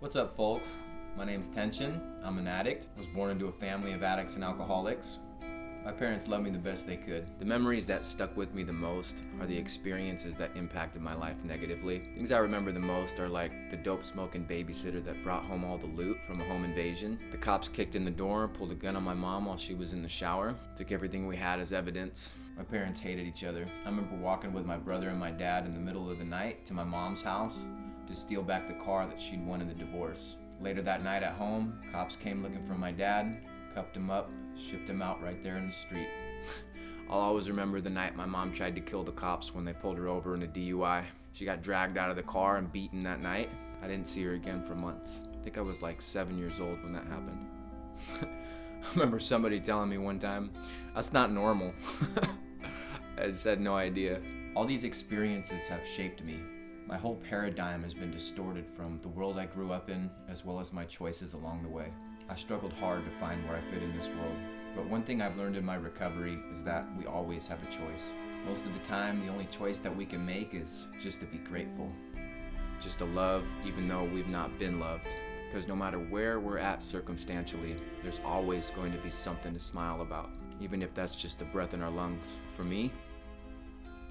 What's up, folks? My name's Tension. I'm an addict. I was born into a family of addicts and alcoholics. My parents loved me the best they could. The memories that stuck with me the most are the experiences that impacted my life negatively. Things I remember the most are like the dope-smoking babysitter that brought home all the loot from a home invasion. The cops kicked in the door, pulled a gun on my mom while she was in the shower, took everything we had as evidence. My parents hated each other. I remember walking with my brother and my dad in the middle of the night to my mom's house to steal back the car that she'd won in the divorce. Later that night at home, cops came looking for my dad, cuffed him up, shipped him out right there in the street. I'll always remember the night my mom tried to kill the cops when they pulled her over in a DUI. She got dragged out of the car and beaten that night. I didn't see her again for months. I think I was like 7 years old when that happened. I remember somebody telling me one time, that's not normal. I just had no idea. All these experiences have shaped me. My whole paradigm has been distorted from the world I grew up in, as well as my choices along the way. I struggled hard to find where I fit in this world, but one thing I've learned in my recovery is that we always have a choice. Most of the time, the only choice that we can make is just to be grateful. Just to love even though we've not been loved. Because no matter where we're at circumstantially, there's always going to be something to smile about, even if that's just the breath in our lungs. For me,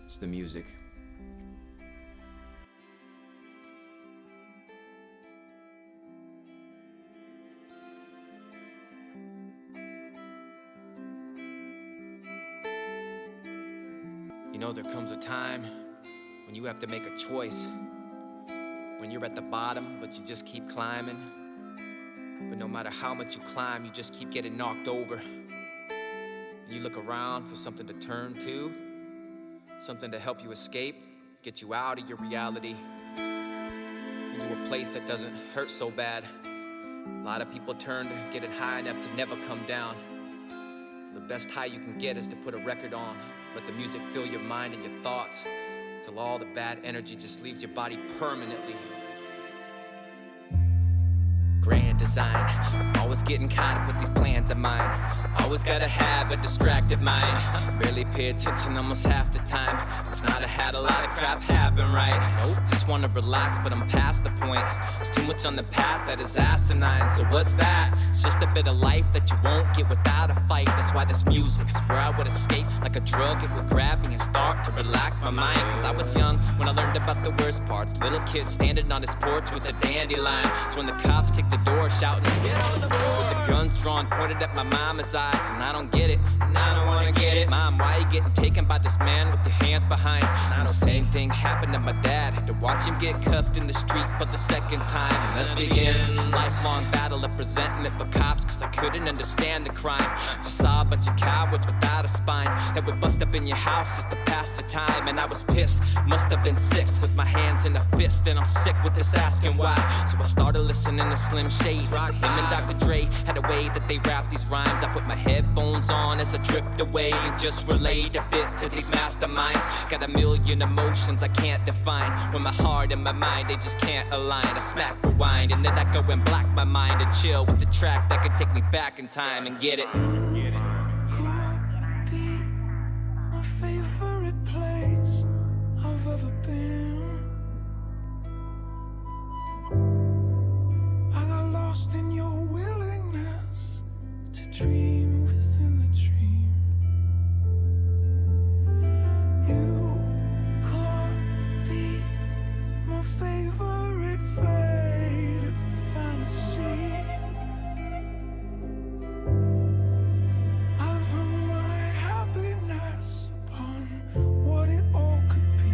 it's the music. You know, there comes a time when you have to make a choice. When you're at the bottom, but you just keep climbing. But no matter how much you climb, you just keep getting knocked over. And you look around for something to turn to, something to help you escape, get you out of your reality, into a place that doesn't hurt so bad. A lot of people turn to getting high enough to never come down. The best high you can get is to put a record on. Let the music fill your mind and your thoughts till all the bad energy just leaves your body permanently. Grand design, always getting caught up with these plans of mine. Always gotta have a distracted mind. Barely pay attention almost half the time. It's not I had a lot of crap happen right. Nope, just wanna relax but I'm past the point. It's too much on the path that is asinine. So what's that? It's just a bit of life that you won't get without a fight. That's why this music is where I would escape. Like a drug, it would grab me and start to relax my mind. Cause I was young when I learned about the worst parts. Little kid standing on his porch with a dandelion. So when the cops kicked the door shouting, get on the floor, with the guns drawn pointed at my mama's eyes. And I don't get it, and I don't wanna get it. Mom, why you getting taken by this man with your hands behind? And the same thing happened to my dad. Had to watch him get cuffed in the street for the second time. And thus begins a lifelong battle of resentment for cops, cause I couldn't understand the crime. Just saw a bunch of cowards without a spine that would bust up in your house just to pass the time. And I was pissed, must have been 6 with my hands in a fist. And I'm sick with this asking why. So I started listening to Slim Shady. Him and Dr. Dre had a way that they rap these rhymes. I put my headphones on as I drift away and just relayed a bit to these masterminds. Got a million emotions I can't define. When my heart and my mind, they just can't align. I smack rewind and then I go and block my mind and chill with the track that could take me back in time and get it. Could be my favorite place I've ever been. I got lost in your willingness to dream within the dream. You could be my favorite faded fantasy. I've run my happiness upon what it all could be.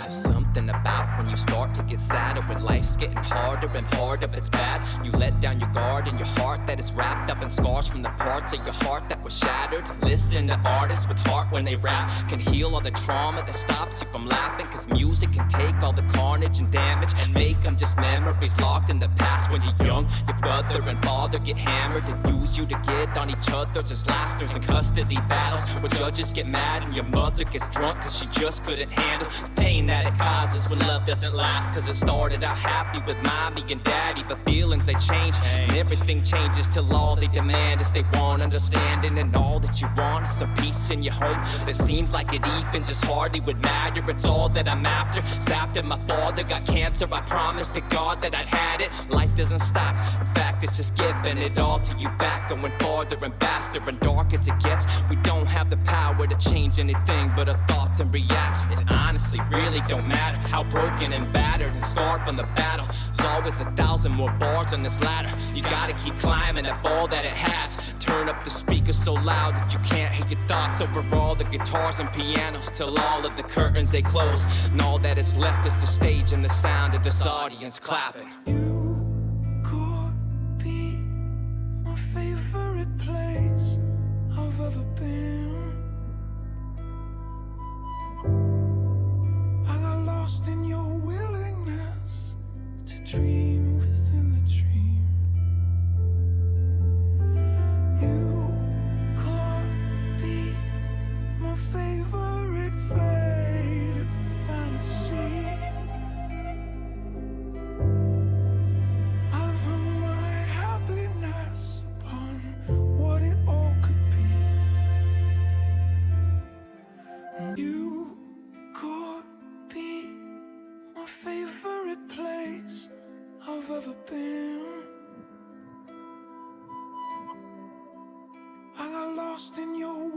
There's something about when you start to get sadder, when life's getting harder and harder, it's bad. You let down your guard in your heart that is wrapped up in scars from the parts of your heart that was shattered. Listen to artists with heart when they rap, can heal all the trauma that stops you from laughing. Cause music can take all the carnage and damage and make them just memories locked in the past. When you're young, your brother and father get hammered and use you to get on each other's as laughers and custody battles where judges get mad and your mother gets drunk cause she just couldn't handle the pain that it causes. this when love doesn't last. Cause it started out happy with mommy and daddy, but feelings they change, and everything changes till all they demand is they want understanding. And all that you want is some peace in your home that seems like it even just hardly would matter. It's all that I'm after. It's after my father got cancer, I promised to God that I'd had it. Life doesn't stop, in fact it's just giving it all to you back, going farther and faster and dark as it gets. We don't have the power to change anything but our thoughts and reactions. It honestly really don't matter how broken and battered and scarred from the battle. There's always 1,000 more bars on this ladder. You gotta keep climbing up all that it has. Turn up the speakers so loud that you can't hear your thoughts over all the guitars and pianos, till all of the curtains they close, and all that is left is the stage and the sound of this audience clapping. You could be my favorite place I've ever been. I got lost in your willingness to dream within the dream. You could be my favorite faded fantasy. I've hung my happiness upon what it all could be. You could be my favorite place I've ever been. I got lost in your